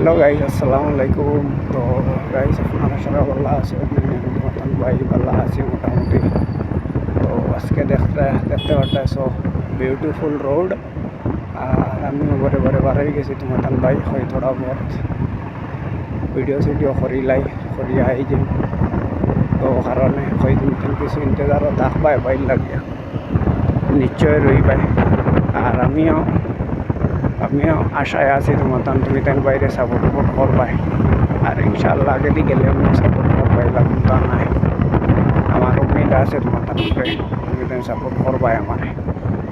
Hello guys, আসসালামু আলাইকুম। তো গাইস, আপনারা সবাই ভালো আছেন? মতন ভাই ভালো আছি মোটামুটি। তো আজকে দেখতে পারতেছো বিউটিফুল রোড। আর আমি ঘরে ঘরে বাড়াই গেছি তোমার ভাই হয় থোড়া বহুত ভিডিও করিলাই করিয়া আই যে। তো কারণে হয় তুমি কিছু ইন্তজারও থাকবাই বাইর লাগিয়া নিশ্চয় রইবাই। আর আমিও আশায় আছি তুমি তাই বাইরে সাপোর্ট করবাই। আর ইনশাআল্লাহ আগে দিয়ে গেলে আমি সাপোর্ট করবাই লাগুন তা নাই। আমার উম্মিদ আছে তোমার উপরে, তুমি তাই সাপোর্ট করবাই আমার।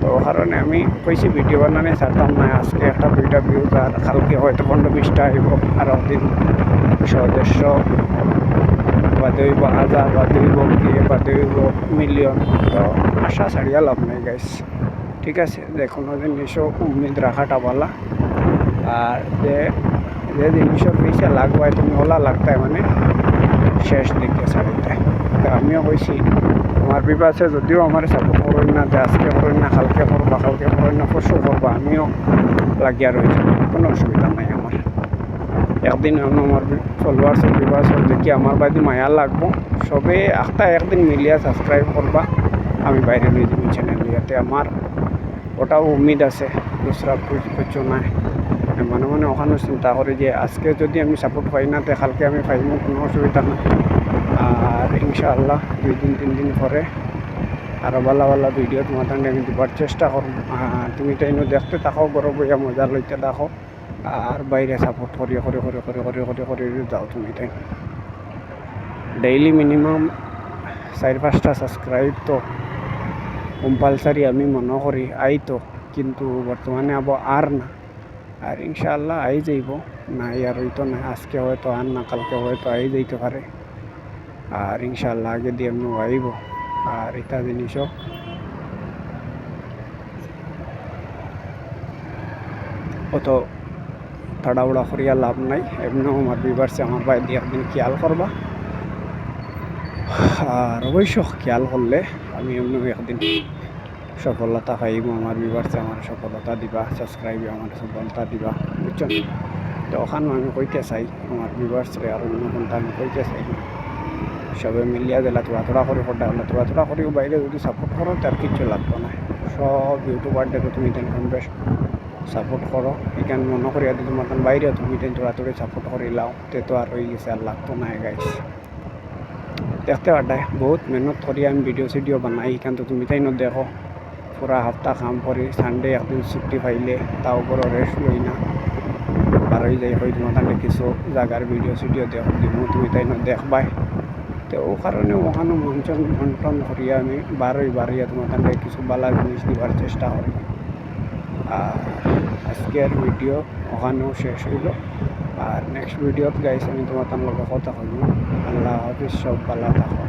তো কারণে আমি কইছি ভিডিও বানানে ছাড়তাম না। আজকে একটা দুইটা ভিউজ আর কালকে হয়তো 15-20টা আইব। আর দিন 100-150 বাদে হইব 1000 বাদে হইব কে বাদে হইব মিলিয়ন। তো আশা ছাড়িয়া লাভ নেই গাইস, ঠিক আছে? যে কোনো জিনিসও উম্মিদ রাখাটা বলা। আর যে জিনিসের পয়সা লাগবায় তুমি ওলা লাগতায় মানে শেষ দিকে ছাড়িতে। তো আমিও কইছি আমার বিবাসে যদিও আমার সাপোর্ট করেন না, যে আজকে করেন না কালকে করবা, কালকে করেন না পরশু করবা, আমিও লাগিয়া রয়েছি, কোনো অসুবিধা নাই আমার। একদিন আমার ফলোয়ার্সের বিবাসের দেখি আমার বাড়ি মায়া লাগবো, সবে একটা একদিন মিলিয়া সাবস্ক্রাইব করবা, আমি বাইরে নিয়ে যাবো চ্যানেল ইয়াতে। আমার ওটাও উম্মিদ আছে, দুসরা কিছু নাই। মনে মনে ওখানে চিন্তা করি যে আজকে যদি আমি সাপোর্ট পাই না তো কালকে আমি পাইব, কোনো অসুবিধা না। আর ইনশাআল্লাহ 2-3 দিন পরে আরও ভালো ভিডিও তোমার আমি দেবার চেষ্টা করব। আর তুমি তাই দেখতে থাকো, গরম বইয়া মজা লইতে দেখো। আর বাইরে সাপোর্ট করি যাও তুমি তাই। ডেইলি মিনিমাম 4-5টা সাবস্ক্রাইব তো কম্পালসারি আমি মনে করি আইতো, কিন্তু বর্তমানে আর না। আর ইনশাআল্লাহ আই যাইব, না আর হইতো না, আজকে হয়তো আর না কালকে হয়তো আই যাইতে পারে। আর ইনশাআল্লাহ আগে দিয়ে এমনি আইব। আর এটা জিনিসও অত তাড়াহুড়া করিয়া লাভ নাই। এমনিও আমার বিবারছে আমার বাইরে দিয়ে একদিন খেয়াল করবা। আর অবশ্য খেয়াল করলে আমি এমনিও একদিন সফলতা পাইব। আমার বিবারছে আমার সফলতা দিবা, সাবস্ক্রাইবে আমার সফলতা দিবা, বুঝছেন? তো ওখানে আমি কইতে চাই আমার ভিউয়ার্সরে আর অন্য কোনটা আমি কইতে চাই না, সবে মিলিয়া দিলা তোরা করে ফোটা হলে তোরা করি বাইরে যদি সাপোর্ট করো তার কিচ্ছু লাগতো না। সব ইউটিউবারদেরকে তুমি টেনশন বেশ সাপোর্ট করো, এখানে মনে করি যদি তোমার বাইরে তুমি তোরা সাপোর্ট করিলাও তো আর হয়ে গেছে, আর লাগতো না গাইস। দেখতে পাঠায় বহুত মেহনত করি আমি ভিডিও বানাই, এখান তো তুমি তাই দেখো পুরা হাফতা কাম করি, সানডে একদিন ছুটি পাইলে তাও করে রেস্ট লই না, বারোই যাই হয় তোমার কিছু জায়গার ভিডিও দিব, তুমি তাই দেখবাই। তো ও কারণে ওখানে মন্টন করিয়া আমি বাড়িয়া তোমার কিছু বালা জিনিস দিবার চেষ্টা করি। আর আজকের ভিডিও ওখানেও শেষ হইল। আর নেক্সট ভিডিওত গাইস আমি তোমার লগে কথা কইব। আল্লাহ হাফিজ, সব ভালো থাকো।